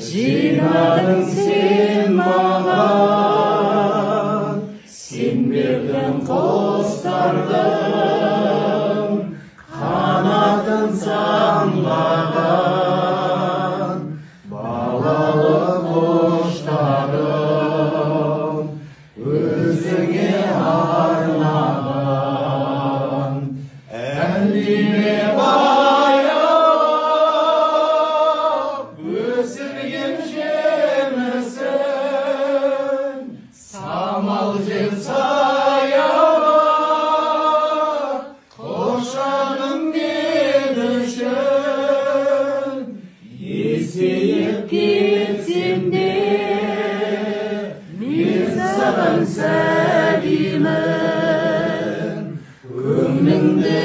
жинадың сен маған, сен бердің құстардың қанатын самғаған, балалық құштарым өзіңе арнаған. Әндеме баяу өсірген жемісін, самал жел саяу құшағың мен үшін. Есейіп кетсем де мен саған сәлемін, көңіліңді